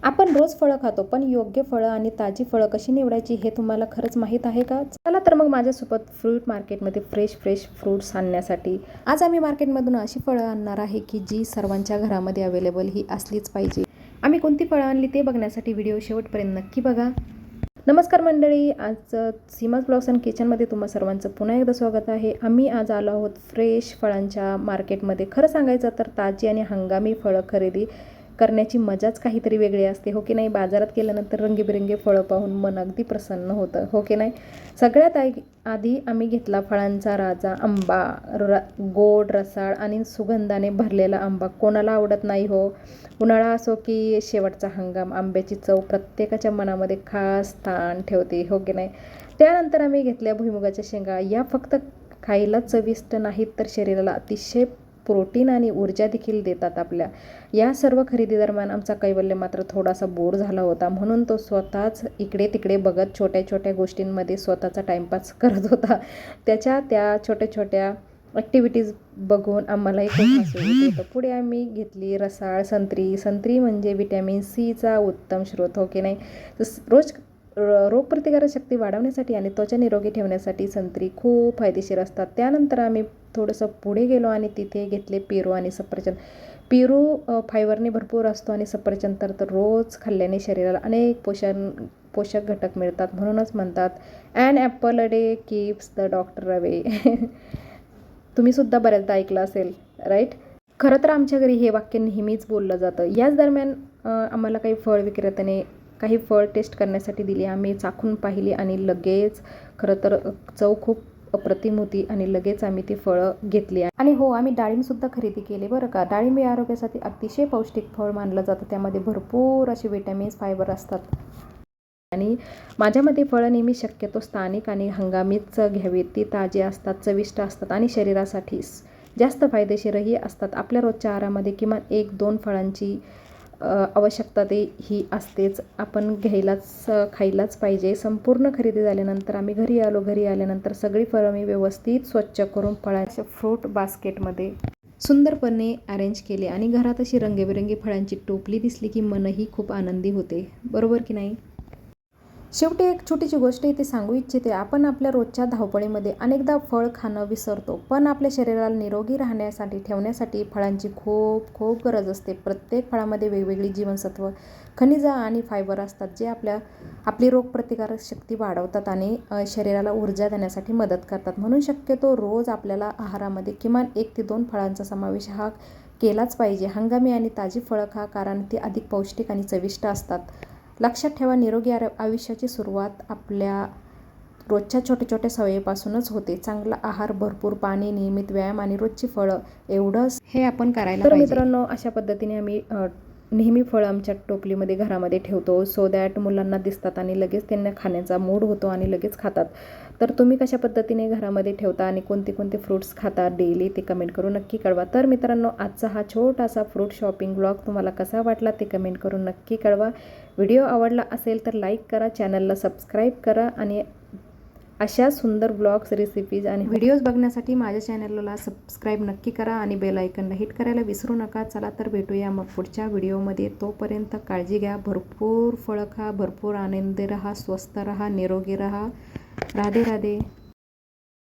आपण रोज फळं खातो, पण योग्य फळं आणि ताजी फळं कशी निवडायची हे तुम्हाला खरंच माहीत आहे का? चला तर मग माझ्यासोबत फ्रूट मार्केटमध्ये फ्रेश फ्रूट्स आणण्यासाठी आज आम्ही मार्केटमधून अशी फळं आणणार आहे की जी सर्वांच्या घरामध्ये अवेलेबल ही असलीच पाहिजे. आम्ही कोणती फळं आणली ते बघण्यासाठी व्हिडिओ शेवटपर्यंत नक्की बघा. नमस्कार मंडळी, आज सीमाज ब्लॉग्स अँड किचनमध्ये तुम्हा सर्वांचं पुन्हा एकदा स्वागत आहे. आम्ही आज आलो आहोत फ्रेश फळांच्या मार्केटमध्ये. खरं सांगायचं तर ताजी आणि हंगामी फळं खरेदी करण्याची मजाच काहीतरी वेगळी असते, हो की नाही. बाजारात गेल्यानंतर रंगीबिरंगी फळं पाहून मन अगदी प्रसन्न होतं, हो की नाही. सगळ्यात आधी आम्ही घेतला फळांचा राजा आंबा. गोड, रसाळ आणि सुगंधाने भरलेला आंबा कोणाला आवडत नाही हो. उन्हाळा असो की शेवटचा हंगाम, आंब्याची चव प्रत्येकाच्या मनामध्ये खास स्थान ठेवते, हो की नाही. त्यानंतर आम्ही घेतल्या भुईमुगाच्या शेंगा. या फक्त खायला चविष्ट नाहीत तर शरीराला अतिशय प्रोटीन आणि ऊर्जा देखील देतात आपल्या. या सर्व खरेदी दरम्यान आमचा कैवल्य मात्र थोडासा बोर झाला होता, म्हणून तो स्वतःच इकडे तिकडे बघत छोट्या छोट्या गोष्टींमध्ये स्वतःचा टाइमपास करत होता. त्याच्या त्या छोट्या छोट्या ॲक्टिव्हिटीज बघून आम्हालाही खूप हसू येत होतं. पुढे आम्ही घेतली रसाळ संत्री. संत्री म्हणजे व्हिटॅमिन सीचा उत्तम स्रोत, हो की नाही. रोगप्रतिकारक शक्ती वाढवण्यासाठी आणि त्वचा निरोगी ठेवण्यासाठी संत्री खूप फायदेशीर असतात. त्यानंतर आम्ही थोडंसं पुढे गेलो आणि तिथे घेतले पेरू आणि सफरचंद. पेरू फायबरने भरपूर असतो आणि सफरचंद तर रोज खाल्ल्याने शरीराला अनेक पोषक घटक मिळतात. म्हणूनच म्हणतात an apple a day keeps the doctor away. तुम्ही सुद्धा बऱ्याचदा ऐकलं असेल, राईट. खरं तर आमच्या घरी हे वाक्य नेहमीच बोललं जातं. याच दरम्यान आम्हाला काही फळ विक्रेत्याने काही फळ टेस्ट करण्यासाठी दिली. आम्ही चाखून पाहिली आणि लगेच खरं तर चव खूप अप्रतिम होती आणि लगेच आम्ही ती फळं घेतली. आणि हो, आम्ही डाळिंबसुद्धा खरेदी केले बरं का. डाळिंब हे आरोग्यासाठी अतिशय पौष्टिक फळ मानलं जातं. त्यामध्ये भरपूर असे विटॅमिन्स, फायबर असतात आणि माझ्या मते फळं नेहमी शक्यतो स्थानिक आणि हंगामीच घ्यावीत. ती ताजी असतात, चविष्ट असतात आणि शरीरासाठी जास्त फायदेशीरही असतात. आपल्या रोजच्या आहारामध्ये किमान 1-2 फळांची आवश्यकता ही असतेच. आपण खायलाच पाहिजे. संपूर्ण खरेदी झाल्यानंतर आम्ही घरी आल्यानंतर सगळी फळं मी व्यवस्थित स्वच्छ करून फळांच्या फ्रूट बास्केटमध्ये सुंदरपणे अरेंज केले आणि घरात अशी रंगीबेरंगी फळांची टोपली दिसली की मनही खूप आनंदी होते, बरोबर की नाही. शेवटी एक छोटीशी गोष्ट इथे सांगू इच्छिते. आपण आपल्या रोजच्या धावपळीमध्ये अनेकदा फळ खाणं विसरतो, पण आपल्या शरीराला निरोगी ठेवण्यासाठी फळांची खूप गरज असते. प्रत्येक फळामध्ये वेगवेगळी जीवनसत्व, खनिजं आणि फायबर असतात, जे आपली रोगप्रतिकारक शक्ती वाढवतात आणि शरीराला ऊर्जा देण्यासाठी मदत करतात. म्हणून शक्यतो रोज आपल्याला आहारामध्ये किमान 1 ते 2 फळांचा समावेश हा केलाच पाहिजे. हंगामी आणि ताजी फळं खा, कारण ती अधिक पौष्टिक आणि चविष्ट असतात. लक्षात ठेवा, निरोगी आयुष्याची सुरुवात आपल्या रोजच्या छोट्या सवयीपासूनच होते. चांगला आहार, भरपूर पाणी, नियमित व्यायाम आणि रोजची फळं एवढंच हे आपण करायला पाहिजे. तर मित्रांनो, अशा पद्धतीने आम्ही नेहमी फळं आमच्या टोपलीमध्ये घरामध्ये ठेवतो, सो दॅट मुलांना दिसतात आणि लगेच त्यांना खाण्याचा मूड होतो आणि लगेच खातात. तर तुम्ही कशा पद्धतीने घरामध्ये ठेवता आणि कोणते फ्रूट्स खाता डेली ते कमेंट करून नक्की कळवा. तर मित्रांनो, आजचा हा छोटासा फ्रूट शॉपिंग ब्लॉग तुम्हाला कसा वाटला ते कमेंट करून नक्की कळवा. व्हिडिओ आवडला असेल तर लाईक करा, चॅनलला सबस्क्राईब करा आणि अशा सुंदर ब्लॉग्स, रेसिपीज आणि व्हिडिओज बघण्यासाठी माझ्या चॅनलला सबस्क्राईब नक्की करा आणि बेल आयकनला हिट करायला विसरू नका. चला तर भेटूया मग पुढच्या व्हिडिओमध्ये. तोपर्यंत काळजी घ्या, भरपूर फळं खा, भरपूर आनंदी राहा, स्वस्थ राहा, निरोगी राहा. राधे राधे.